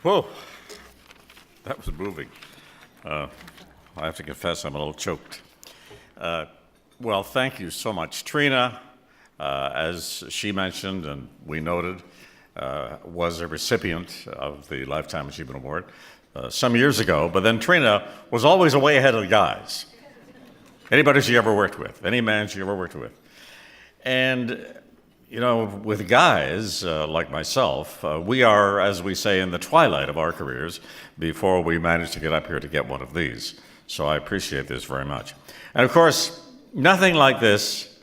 Whoa, that was moving. I have to confess I'm a little choked. Well, thank you so much. Trina, as she mentioned and we noted, was a recipient of the Lifetime Achievement Award some years ago, but then Trina was always way ahead of the guys. Anybody she ever worked with, any man she ever worked with. And, you know, with guys like myself, we are, as we say, in the twilight of our careers before we manage to get up here to get one of these. So I appreciate this very much. And of course, nothing like this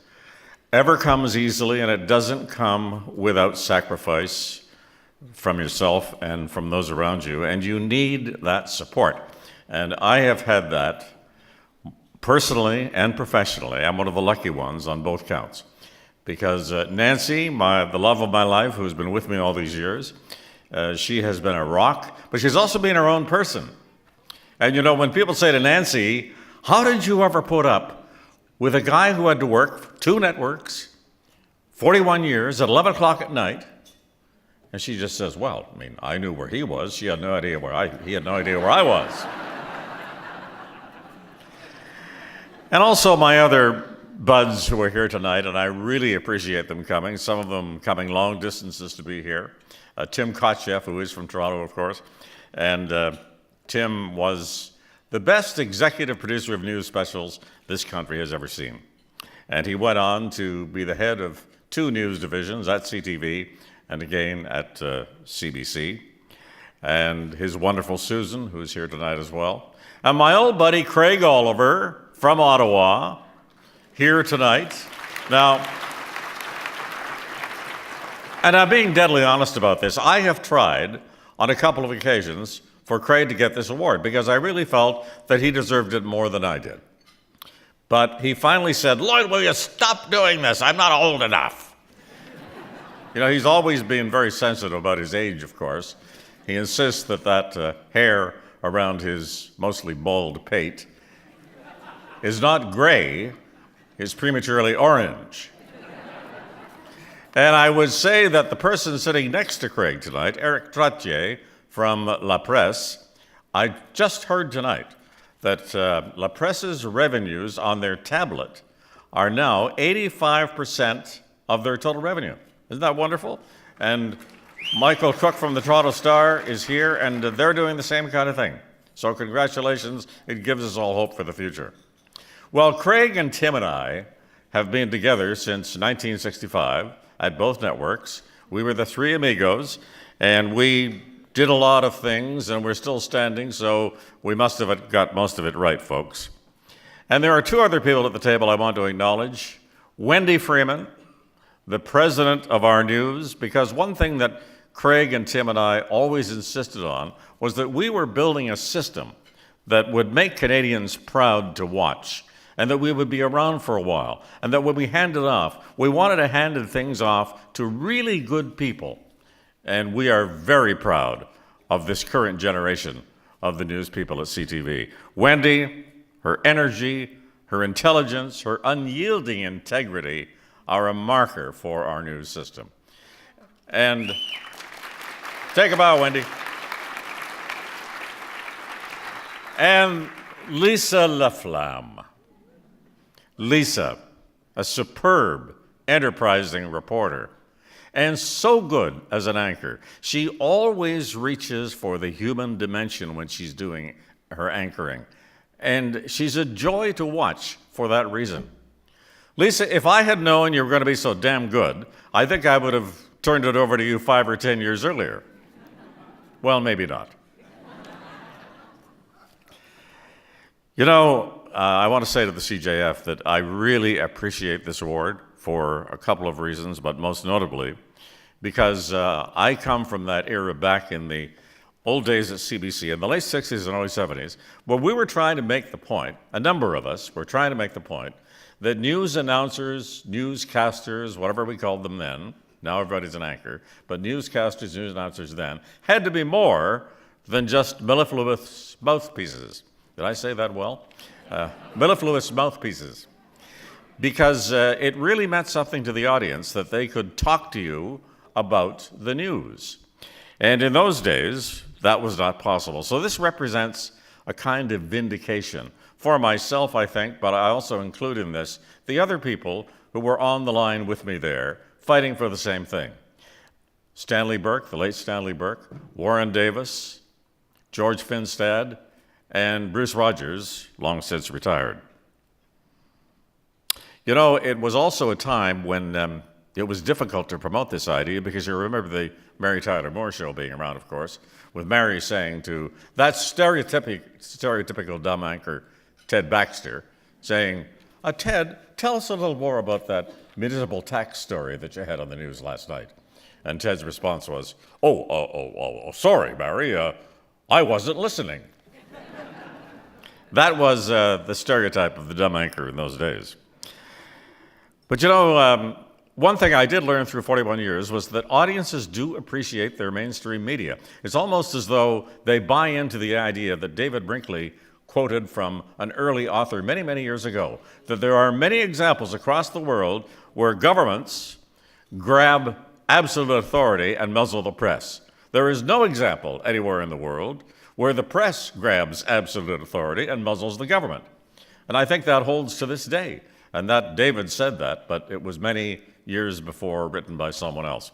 ever comes easily, and it doesn't come without sacrifice from yourself and from those around you, and you need that support. And I have had that personally and professionally. I'm one of the lucky ones on both counts. Because Nancy, the love of my life, who's been with me all these years, she has been a rock, but she's also been her own person. And you know, when people say to Nancy, how did you ever put up with a guy who had to work 2 networks, 41 years, at 11 o'clock at night? And she just says, well, I mean, I knew where he was. He had no idea where I was. And also my other buds who are here tonight, and I really appreciate them coming, some of them coming long distances to be here. Tim Kotcheff, who is from Toronto, of course, and Tim was the best executive producer of news specials this country has ever seen. And he went on to be the head of 2 news divisions at CTV and again at CBC. And his wonderful Susan, who's here tonight as well. And my old buddy Craig Oliver from Ottawa, here tonight. Now, and I'm being deadly honest about this, I have tried on a couple of occasions for Craig to get this award because I really felt that he deserved it more than I did. But he finally said, Lloyd, will you stop doing this? I'm not old enough. You know, he's always been very sensitive about his age, of course. He insists that hair around his mostly bald pate is not gray, is prematurely orange. And I would say that the person sitting next to Craig tonight, Eric Trottier from La Presse, I just heard tonight that La Presse's revenues on their tablet are now 85% of their total revenue. Isn't that wonderful? And Michael Cook from the Toronto Star is here, and they're doing the same kind of thing. So congratulations. It gives us all hope for the future. Well, Craig and Tim and I have been together since 1965 at both networks. We were the 3 amigos, and we did a lot of things, and we're still standing, so we must have got most of it right, folks. And there are 2 other people at the table I want to acknowledge. Wendy Freeman, the president of our news, because one thing that Craig and Tim and I always insisted on was that we were building a system that would make Canadians proud to watch, and that we would be around for a while, and that when we handed off, we wanted to hand things off to really good people. And we are very proud of this current generation of the news people at CTV. Wendy, her energy, her intelligence, her unyielding integrity are a marker for our news system. And take a bow, Wendy. And Lisa Laflamme. Lisa, a superb, enterprising reporter, and so good as an anchor. She always reaches for the human dimension when she's doing her anchoring, and she's a joy to watch for that reason. Lisa, if I had known you were going to be so damn good, I think I would have turned it over to you 5 or 10 years earlier. Well, maybe not. You know, I want to say to the CJF that I really appreciate this award for a couple of reasons, but most notably because I come from that era back in the old days at CBC, in the late 60s and early 70s, where we were trying to make the point, a number of us were trying to make the point, that news announcers, newscasters, whatever we called them then, now everybody's an anchor, but newscasters, news announcers then, had to be more than just mellifluous mouthpieces. Did I say that well? Mellifluous mouthpieces. Because it really meant something to the audience that they could talk to you about the news. And in those days, that was not possible. So this represents a kind of vindication for myself, I think, but I also include in this the other people who were on the line with me there, fighting for the same thing. Stanley Burke, the late Stanley Burke, Warren Davis, George Finstad, and Bruce Rogers, long since retired. You know, it was also a time when it was difficult to promote this idea, because you remember the Mary Tyler Moore Show being around, of course, with Mary saying to that stereotypical dumb anchor, Ted Baxter, saying, Ted, tell us a little more about that municipal tax story that you had on the news last night. And Ted's response was, sorry, Mary, I wasn't listening. That was the stereotype of the dumb anchor in those days. But you know, one thing I did learn through 41 years was that audiences do appreciate their mainstream media. It's almost as though they buy into the idea that David Brinkley quoted from an early author many, many years ago, that there are many examples across the world where governments grab absolute authority and muzzle the press. There is no example anywhere in the world where the press grabs absolute authority and muzzles the government. And I think that holds to this day. And that David said that, but it was many years before, written by someone else.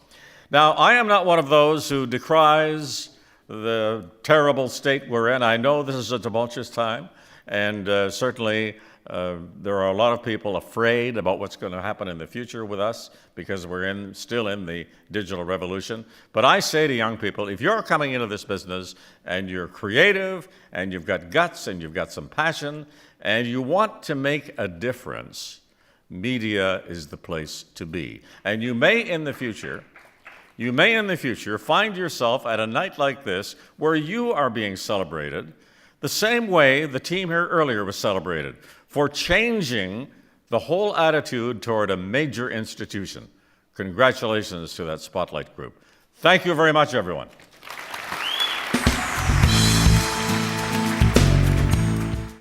Now, I am not one of those who decries the terrible state we're in. I know this is a tumultuous time, and certainly there are a lot of people afraid about what's going to happen in the future with us, because we're still in the digital revolution. But I say to young people, if you're coming into this business and you're creative and you've got guts and you've got some passion and you want to make a difference, media is the place to be. And you may in the future find yourself at a night like this where you are being celebrated the same way the team here earlier was celebrated, for changing the whole attitude toward a major institution. Congratulations to that Spotlight group. Thank you very much, everyone.